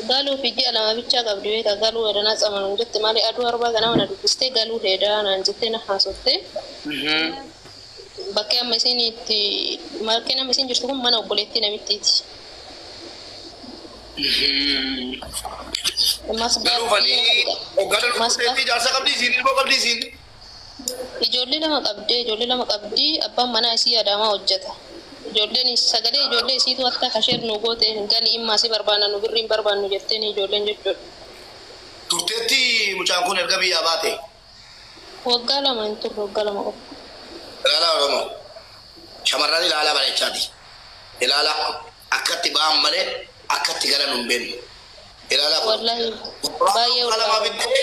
قالوا في جي لما بيتشا قبل قالوا انا زمان جت مالي ادو 4 انا وانا دبستي قالوا هيدا انا جتنا حاسوتي بكي اما سيني تي ما كنا مسين جرتهم ما نقولتي نمتيتي قالوا فني وقالوا تي جالسه قبل سين بو قبل سين ijoollee lama qabdi abbaan mana isii adaamaa hojjeta ijoolleen sagalee ijoollee isiitu akka kasheer nu goote gali immaa si barbaanna nu birriin barbaannu jetteen ijoolleen jechuudha. Turteetti mucaan kun erga biyyaa baate. Waggaa lama hin turre waggaa lama qofa. Ilaalaa Oromoo shamarran ilaalaa bareechaati. Ilaalaa akkatti ba'an malee akkatti galan hin beeknu. Ilaalaa wallaahi baay'ee ulfaataa bittee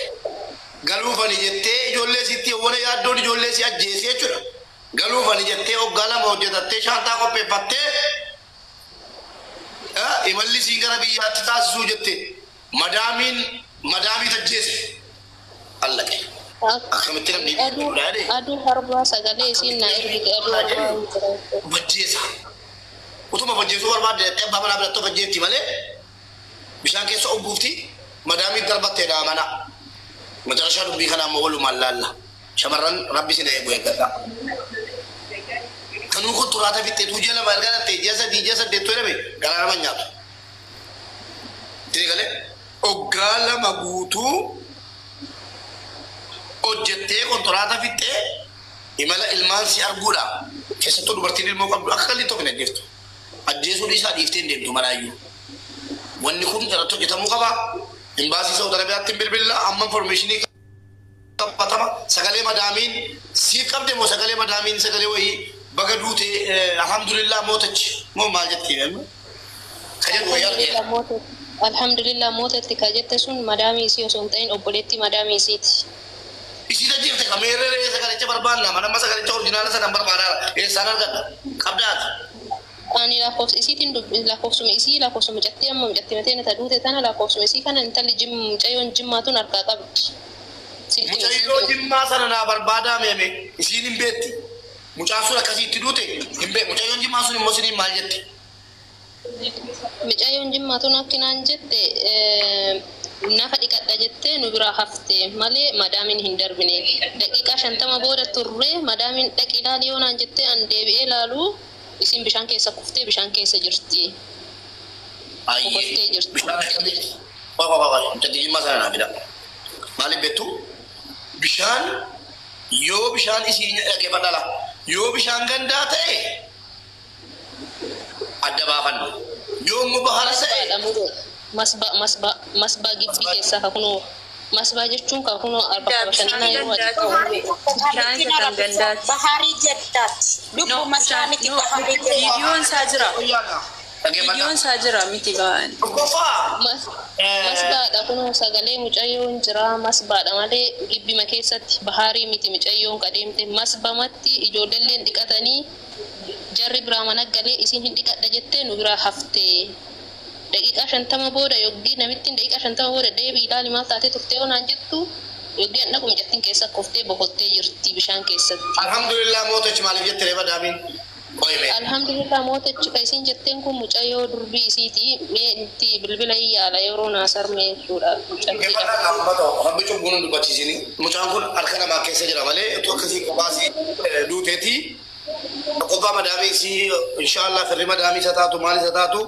galuufani jettee ijoollee sitti wala yaaddoon ijoollee si ajjeesee jechuudha. Galuufani jettee waggaa lama hojjetattee shaantaa qopheeffattee imalli siin gara biyyaatti taasisuu jettee madaamii tajjeese allaqe. Akkamitti namni aduu harbaa sagalee isiin na ergite aduu harbaa bajjeesa. Utuma bajjeesuu barbaadde abbaa manaa biratti bajjeetti malee bishaan keessa obbuufti madaamii darbattee mana. مدرسة ربي كنا مولو مالالا شمرن ربي سنة يبغى يقطع كانوا كنت راتا في تيجي لما يلقى تيجي ديجي ديتوه نبي قالنا ما نجاتو تيجي قاله أقالا مغوتو أوجته كنت راتا في تي إمالا إلمان سيار غورا كيسة تو برتين الموقع أكالي تو كنا ديفتو أديسو ديسا ديفتين ديفتو مرايو ونكون جراتو جتامو كبا Imbasi saudara biatin bilbillah amma information ni kapatama sagale madamin si kabde mo sagale madamin sagale wahi bagadute alhamdulillah motach mo maljatti nem kajet wo yar alhamdulillah motatti kajet sun madami si osontain oboletti madami siti isi da jirte kamere sagale che barbanna mana sagale che original sa number bara sanar gad kabdat ani la kos isitin la kosum isi la kosum jatti amma jatti matena tadute tana la kosum isi kana intalli jim cayon jimmatun arka qabdi mucayo jimma sana na barbada meme isinin betti mucasura kasi tidute himbe mucayo jimma sun mosini maljetti mucayon jimmatun akkinan jette nafa dikadda jette nu bira hafte male madamin hindarbine daqiqa 50 booda turre madamin daqila liyonan jette an debi'e lalu isin bishaan keessa kuftee bishaan keessa jirti. Ayyee bishaan akkamii? Waa jadi masalah nabi dah. Maali betu bishaan yoo bishaan isiin dhaggeeffadhala yoo bishaan gandaa ta'e adda baafannu yoo immoo bahara ta'e masbaa gibbii keessa kakunoo masbaa jechuun kakunoo arba bashannanaa yeroo ati bahari jeddat dubbu masaaniti bahari videoon sajira videoon sajira miti baan masbaadha kunoo sagalee mucayyoon jira masbaadha malee gibbima keessatti baharii miti mucayyoon qadeemte masbamatti ijoolleen dhiqatanii jarri biraa mana galee isin hin dhiqadha jettee nu biraa haftee daqiiqa 50 booda yoggi namittiin daqiiqa 50 booda deebii ilaali maal taatee turtee onaan jettu yoggi anna kuma jettiin keessa koftee boqottee jirti bishaan keessatti. Alhamdulillah mootichi maaliif jettee badaamin qoyme. Alhamdulillah mootichi ka isin jetteen kun mucayyoo durbii isiiti meetti bilbila yaala yeroo naasar meechuudha. Rabbi cubbuun dubbachiisini mucaan kun harka namaa keessa jira malee utuu akkasii qobaasii duuteeti qobbaa madaamii si inshallah firri madaamii isa taatu maal isa taatu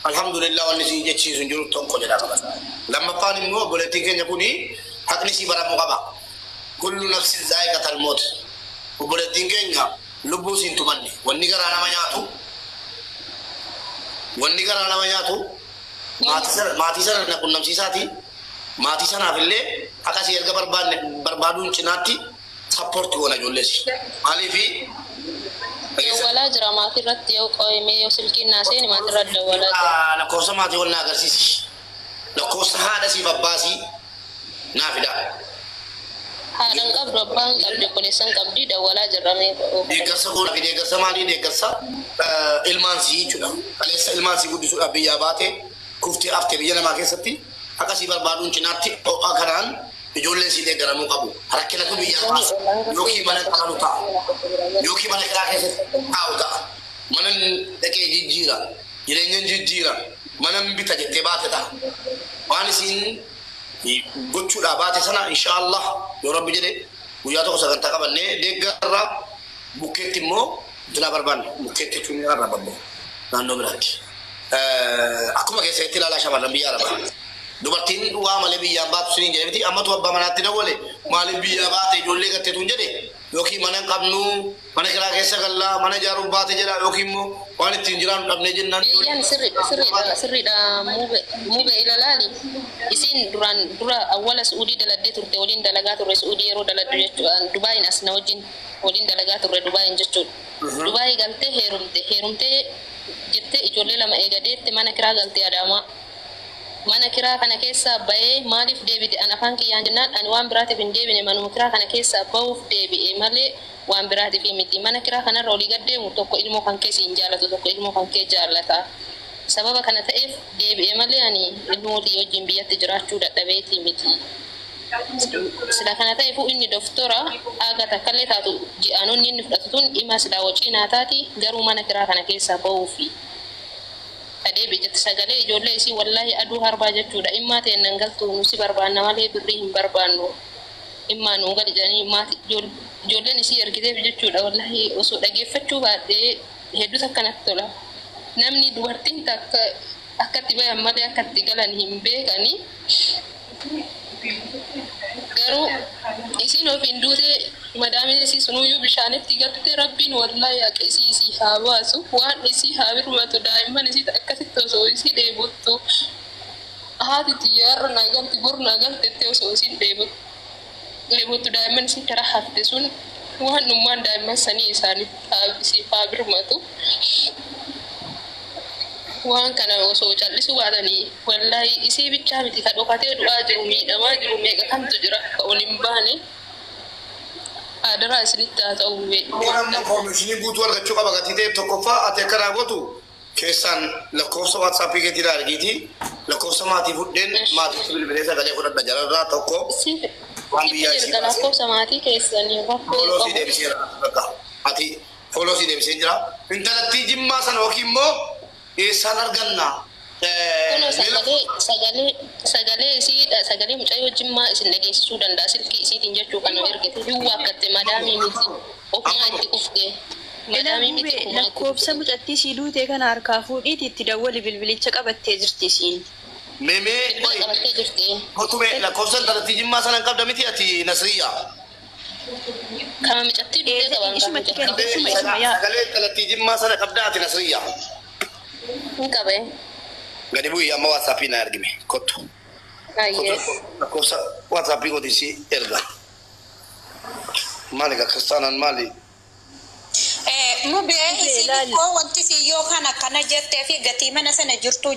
alhamdulillah wanni si jechiisu jiru tokko jedha qaba lammaffaan immoo obboleettiin keenya kuni haqni si baramu qaba kullu nafsin zaa'iqatul maut obboleettiin keenya lubbuu siin tumanne wanni garaa nama nyaatu maatii sana na qunnamsiisaati maatii sanaaf illee akkasii erga barbaaduun cinaatti sappoorti goona ijoolleesi maaliifi wala jira maatii irratti yoo qoyme yoo silkiin naaseen maatii irratti wala jira lakkoofsa maatii wal na agarsiisi lakkoofsa haadha siif abbaasii naa fida haadhan qabdu abbaan qabdi obboleessan qabdi dawwalaa jirramee deeggarsa goona fi deeggarsa maalii deeggarsa ilmaansii jechuudha kaleessa ilmaansii guddisuudhaaf biyyaa baate kuftee haftee biyya namaa keessatti akkasii barbaaduun cinaatti ho'aa kanaan ijoolleen si deeggaramuu qabu rakkina kun biyyaa baasa yookiin mana kananu ta'a yookiin mana kiraa keessatti taa'u ta'a mana dhaqee jijjiira jireenyaan jijjiira mana bita jettee baate ta'a isin gochuu dhaabaate sana inshallah yoo rabbi jedhe guyyaa tokko sagantaa qabannee deeggarra bukkeetti immoo dina barbaanne bukkeetti jechuun irraa babbo naannoo biraatti akkuma keessatti ilaalaa shamarran biyya arabaa dubartiin waa malee biyyaan baatu siniin jedhe miti ammatu abbaa manaatti dawwale maaliif biyyaa baate ijoollee gatteetuun jedhe yookiin mana qabnu mana kiraa keessa gallaa mana ijaaruun baate jedha yookiin immoo waan ittiin jiraannu dhabnee jennaan Yan sirriidha mube ilalaali isin dura awwala Suudii daladdee turte waliin dalagaa turre Suudii yeroo daladdu jechuudha Dubaayin as na wajjin waliin dalagaa turre Dubaayin jechuudha Dubaayii galtee heerumtee jettee ijoollee lama eegadeetti mana kiraa galtee Adaamaa mana kiraa kana keessa ba'ee maaliif deebite an afaan kiyyaan jennaan ani waan biraatiif hin deebine manuma kiraa kana keessa ba'uuf deebi'e malee waan biraatiif miti mana kiraa kanarra olii gad deemu tokko ilmoo kan kee siin jaallatu tokko ilmoo kan kee jaallata sababa kana ta'eef deebi'e malee ani ilmootii wajjin biyyatti jiraachuu dadhabeetii miti sila kana ta'eefu inni doktora aga takkallee taatu ji'aanonni inni fudhatu tun dhimma silaa wacii naataati garuu mana kiraa kana keessa ba'uufi Adeebe jette sagalee ijoollee isii wallahi aduu harbaa jechuudha immaa ta'e nan galtu nusi barbaanna malee birrii hin barbaannu immaa nu gadi jedhanii maati ijoolleen isii ergiteef jechuudha wallahi osoo dhageeffachuu baadhee hedduu akkanatti tola namni dubartiin takka akkatti bayan malee akkatti galan hin beekani garuu isiin ofiin duutee madaamin isii sunuyyuu bishaanitti galte rabbiin wallahi haqa isii haa baasu waan isii haa birmatu daa'imman isii akkasitti osoo isii dheebottu haati xiyyaarra naa galti bor naa galtetti osoo isiin dheebottu daa'imman isii karaa hafte sun waan dhummaan daa'imman sanii isaaniif haa birmatu waan kana osoo callisuu baatanii wallahi isii bichaa miti ka dhokatee du'aa jiru miidhamaa jiru meeqa kamtu jira ka ol hin baane adara isinitti haa ta'u Amma information guutuu argachuu qaba gatii ta'e tokkoffaa ati akka raawwatu keessaan lakkoofsa WhatsApp keetii argiti lakkoofsa maatii fudheen maatiitti bilbilee sagalee fudhadha jalarraa tokko waan biyyaa isii lakkoofsa maatii keessanii follow si deebisee ati follow si deebisee jira intalattii jimmaa sana yookiin immoo eessaan arganna sagalee isiidha sagalee mucayyoo jimmaa isin dhageessisuu danda'a silkii isiitiin jechuu kana ergite hiwwa akkatti madaamii miti ofumaa itti kufte madaamii miti lakkoofsa mucattii sii duutee kana harkaa fuudhiiti itti dawwali bilbilicha qabattee jirti isiin Memee qabattee jirti hotume lakkoofsa intalattii jimmaa sana qabda miti ati Nasriyaa kama mucattii duutee qaban sagalee intalattii jimmaa sana qabda ati Nasriyaa hin qabe gadi bu'ii amma WhatsApp na ergime kottu yes lakkoofsa WhatsApp godisi erga maali ka kristaanaan maali Mube isin ko wanti si yoo kana kana jettee fi gatii mana sana jirtu